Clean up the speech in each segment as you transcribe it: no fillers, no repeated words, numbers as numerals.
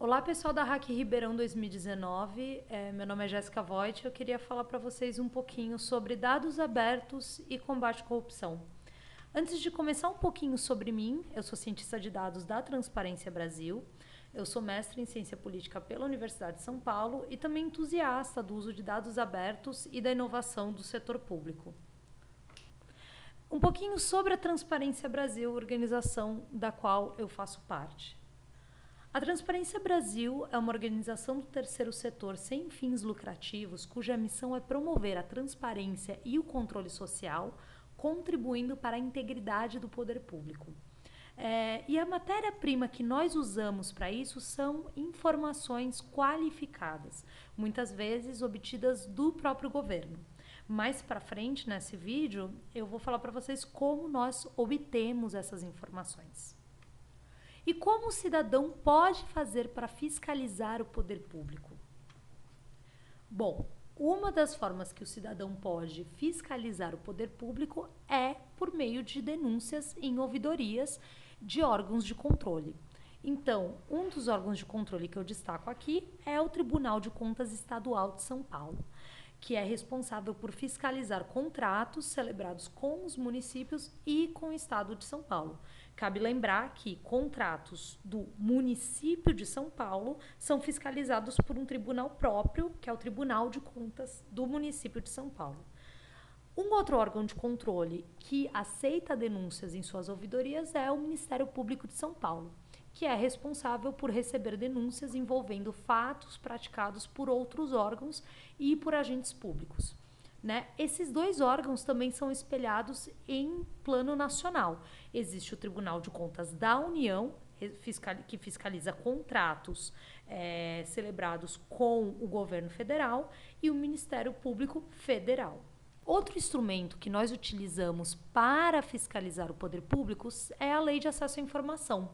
Olá, pessoal da Hack Ribeirão 2019. Meu nome é Jéssica Voigt. Eu queria falar para vocês um pouquinho sobre dados abertos e combate à corrupção. Antes de começar um pouquinho sobre mim, eu sou cientista de dados da Transparência Brasil. Eu sou mestre em ciência política pela Universidade de São Paulo e também entusiasta do uso de dados abertos e da inovação do setor público. Um pouquinho sobre a Transparência Brasil, organização da qual eu faço parte. A Transparência Brasil é uma organização do terceiro setor sem fins lucrativos, cuja missão é promover a transparência e o controle social, contribuindo para a integridade do poder público. E a matéria-prima que nós usamos para isso são informações qualificadas, muitas vezes obtidas do próprio governo. Mais para frente, nesse vídeo, eu vou falar para vocês como nós obtemos essas informações. E como o cidadão pode fazer para fiscalizar o poder público? Bom, uma das formas que o cidadão pode fiscalizar o poder público é por meio de denúncias em ouvidorias de órgãos de controle. Então, um dos órgãos de controle que eu destaco aqui é o Tribunal de Contas Estadual de São Paulo, que é responsável por fiscalizar contratos celebrados com os municípios e com o Estado de São Paulo. Cabe lembrar que contratos do município de São Paulo são fiscalizados por um tribunal próprio, que é o Tribunal de Contas do município de São Paulo. Um outro órgão de controle que aceita denúncias em suas ouvidorias é o Ministério Público de São Paulo, que é responsável por receber denúncias envolvendo fatos praticados por outros órgãos e por agentes públicos. Esses dois órgãos também são espelhados em plano nacional. Existe o Tribunal de Contas da União, que fiscaliza contratos celebrados com o governo federal, e o Ministério Público Federal. Outro instrumento que nós utilizamos para fiscalizar o poder público é a Lei de Acesso à Informação.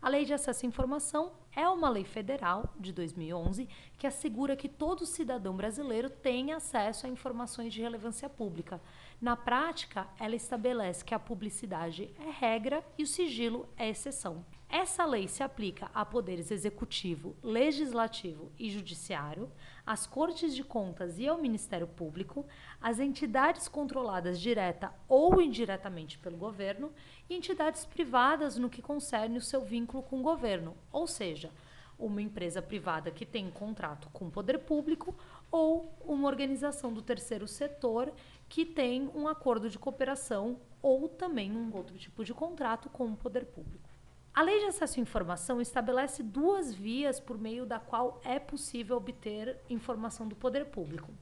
A Lei de Acesso à Informação é uma lei federal de 2011 que assegura que todo cidadão brasileiro tenha acesso a informações de relevância pública. Na prática, ela estabelece que a publicidade é regra e o sigilo é exceção. Essa lei se aplica a poderes executivo, legislativo e judiciário, às Cortes de Contas e ao Ministério Público, às entidades controladas direta ou indiretamente pelo governo e entidades privadas no que concerne o seu vínculo com o governo, ou seja, uma empresa privada que tem contrato com o poder público ou uma organização do terceiro setor que tem um acordo de cooperação ou também um outro tipo de contrato com o poder público. A Lei de Acesso à Informação estabelece duas vias por meio da qual é possível obter informação do poder público: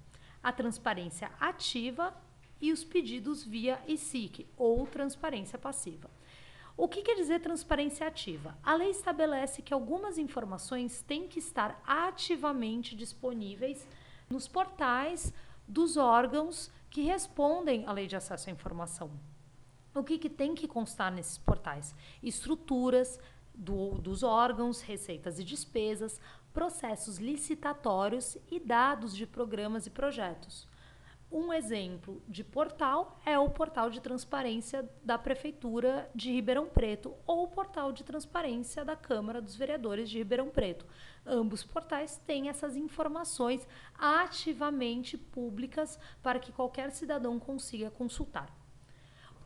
a transparência ativa e os pedidos via e-SIC, ou transparência passiva. O que quer dizer transparência ativa? A lei estabelece que algumas informações têm que estar ativamente disponíveis nos portais dos órgãos que respondem à Lei de Acesso à Informação. O que tem que constar nesses portais? Estruturas dos órgãos, receitas e despesas, processos licitatórios e dados de programas e projetos. Um exemplo de portal é o portal de transparência da Prefeitura de Ribeirão Preto ou o portal de transparência da Câmara dos Vereadores de Ribeirão Preto. Ambos portais têm essas informações ativamente públicas para que qualquer cidadão consiga consultar.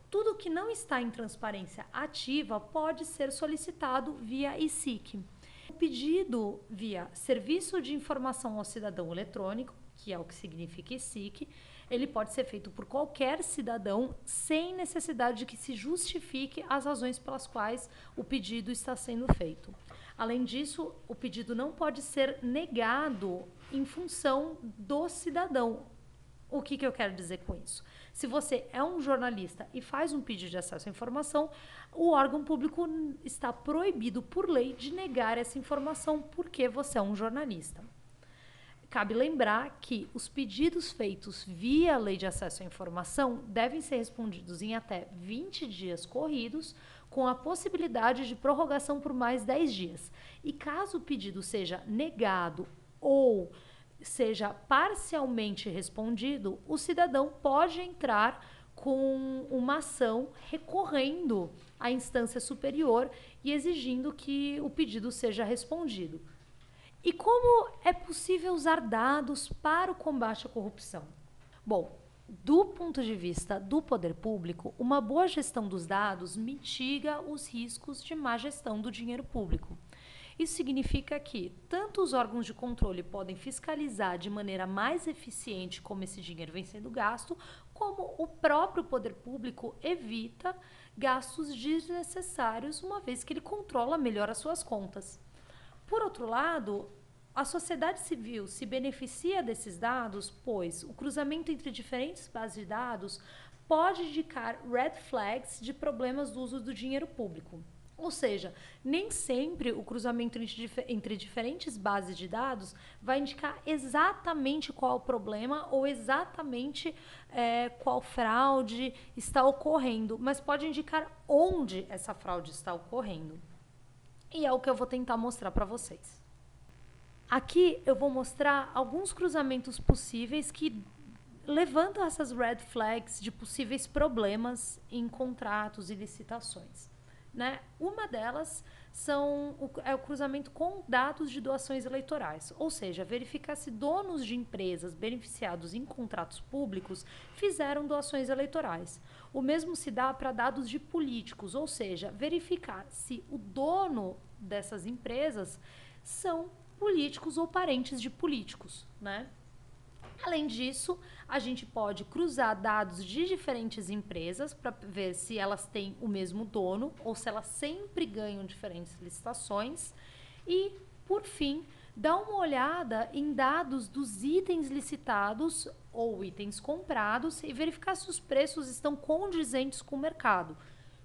Tudo que não está em transparência ativa pode ser solicitado via e-SIC. O pedido via Serviço de Informação ao Cidadão Eletrônico, que é o que significa e-SIC, ele pode ser feito por qualquer cidadão sem necessidade de que se justifique as razões pelas quais o pedido está sendo feito. Além disso, o pedido não pode ser negado em função do cidadão. O que eu quero dizer com isso? Se você é um jornalista e faz um pedido de acesso à informação, o órgão público está proibido por lei de negar essa informação porque você é um jornalista. Cabe lembrar que os pedidos feitos via Lei de Acesso à Informação devem ser respondidos em até 20 dias corridos, com a possibilidade de prorrogação por mais 10 dias. E caso o pedido seja negado ou seja parcialmente respondido, o cidadão pode entrar com uma ação recorrendo à instância superior e exigindo que o pedido seja respondido. E como é possível usar dados para o combate à corrupção? Bom, do ponto de vista do poder público, uma boa gestão dos dados mitiga os riscos de má gestão do dinheiro público. Isso significa que tanto os órgãos de controle podem fiscalizar de maneira mais eficiente como esse dinheiro vem sendo gasto, como o próprio poder público evita gastos desnecessários, uma vez que ele controla melhor as suas contas. Por outro lado, a sociedade civil se beneficia desses dados, pois o cruzamento entre diferentes bases de dados pode indicar red flags de problemas do uso do dinheiro público. Ou seja, nem sempre o cruzamento entre diferentes bases de dados vai indicar exatamente qual o problema ou exatamente qual fraude está ocorrendo, mas pode indicar onde essa fraude está ocorrendo. E é o que eu vou tentar mostrar para vocês. Aqui eu vou mostrar alguns cruzamentos possíveis que levantam essas red flags de possíveis problemas em contratos e licitações. Né? Uma delas é o cruzamento com dados de doações eleitorais, ou seja, verificar se donos de empresas beneficiados em contratos públicos fizeram doações eleitorais. O mesmo se dá para dados de políticos, ou seja, verificar se o dono dessas empresas são políticos ou parentes de políticos, né? Além disso, a gente pode cruzar dados de diferentes empresas para ver se elas têm o mesmo dono ou se elas sempre ganham diferentes licitações. E, por fim, dar uma olhada em dados dos itens licitados ou itens comprados e verificar se os preços estão condizentes com o mercado.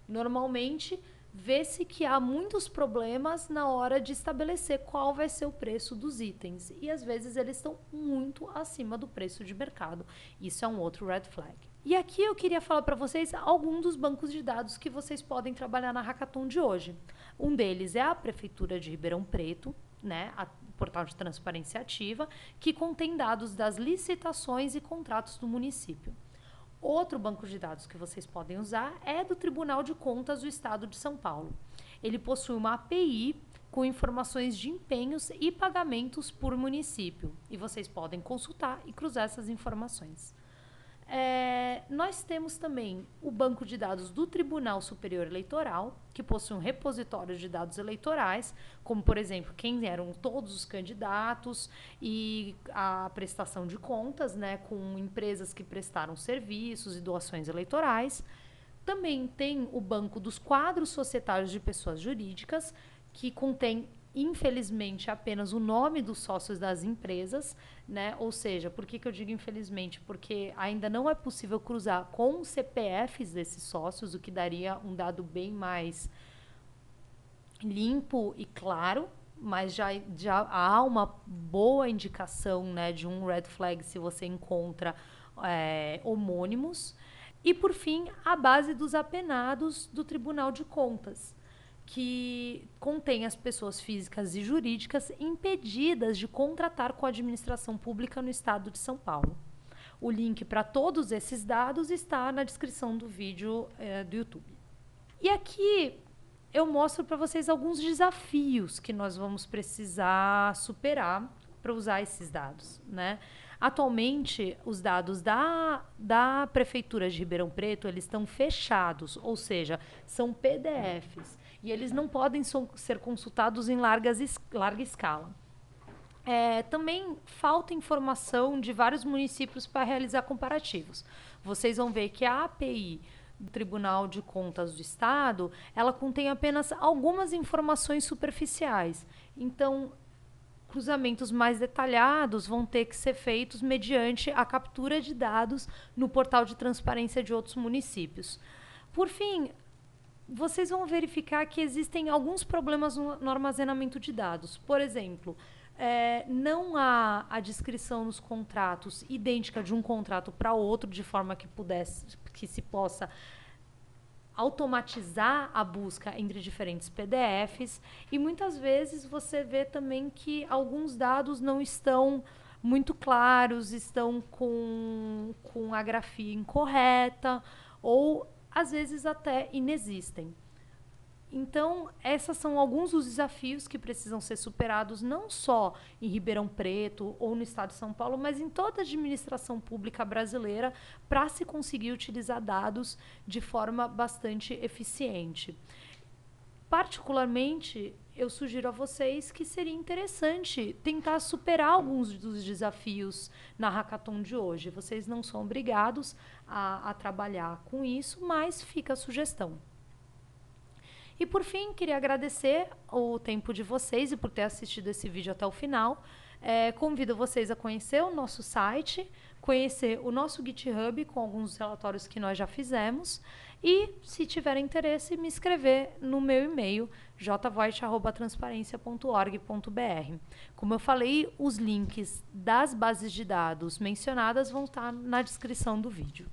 Normalmente, vê-se que há muitos problemas na hora de estabelecer qual vai ser o preço dos itens. E às vezes eles estão muito acima do preço de mercado. Isso é um outro red flag. E aqui eu queria falar para vocês alguns dos bancos de dados que vocês podem trabalhar na Hackathon de hoje. Um deles é a Prefeitura de Ribeirão Preto, né, o portal de transparência ativa, que contém dados das licitações e contratos do município. Outro banco de dados que vocês podem usar é do Tribunal de Contas do Estado de São Paulo. Ele possui uma API com informações de empenhos e pagamentos por município. E vocês podem consultar e cruzar essas informações. Nós temos também o banco de dados do Tribunal Superior Eleitoral, que possui um repositório de dados eleitorais, como, por exemplo, quem eram todos os candidatos e a prestação de contas, né, com empresas que prestaram serviços e doações eleitorais. Também tem o banco dos quadros societários de pessoas jurídicas, que contém, infelizmente, apenas o nome dos sócios das empresas, né? Ou seja, por que eu digo infelizmente? Porque ainda não é possível cruzar com os CPFs desses sócios, o que daria um dado bem mais limpo e claro, mas já há uma boa indicação, né, de um red flag se você encontra homônimos. E, por fim, a base dos apenados do Tribunal de Contas, que contém as pessoas físicas e jurídicas impedidas de contratar com a administração pública no estado de São Paulo. O link para todos esses dados está na descrição do vídeo do YouTube. E aqui eu mostro para vocês alguns desafios que nós vamos precisar superar para usar esses dados, né? Atualmente, os dados da Prefeitura de Ribeirão Preto, eles estão fechados, ou seja, são PDFs. E eles não podem ser consultados em larga escala. Também falta informação de vários municípios para realizar comparativos. Vocês vão ver que a API do Tribunal de Contas do Estado, ela contém apenas algumas informações superficiais. Então, cruzamentos mais detalhados vão ter que ser feitos mediante a captura de dados no portal de transparência de outros municípios. Por fim, vocês vão verificar que existem alguns problemas no armazenamento de dados. Por exemplo, não há a descrição nos contratos idêntica de um contrato para outro, de forma que se possa automatizar a busca entre diferentes PDFs, e muitas vezes você vê também que alguns dados não estão muito claros, estão com a grafia incorreta ou às vezes até inexistem. Então, esses são alguns dos desafios que precisam ser superados, não só em Ribeirão Preto ou no estado de São Paulo, mas em toda a administração pública brasileira, para se conseguir utilizar dados de forma bastante eficiente. Particularmente, eu sugiro a vocês que seria interessante tentar superar alguns dos desafios na Hackathon de hoje. Vocês não são obrigados a trabalhar com isso, mas fica a sugestão. E por fim, queria agradecer o tempo de vocês e por ter assistido esse vídeo até o final. Convido vocês a conhecer o nosso site, conhecer o nosso GitHub com alguns relatórios que nós já fizemos e, se tiverem interesse, me escrever no meu e-mail jvoit@transparencia.org.br. Como eu falei, os links das bases de dados mencionadas vão estar na descrição do vídeo.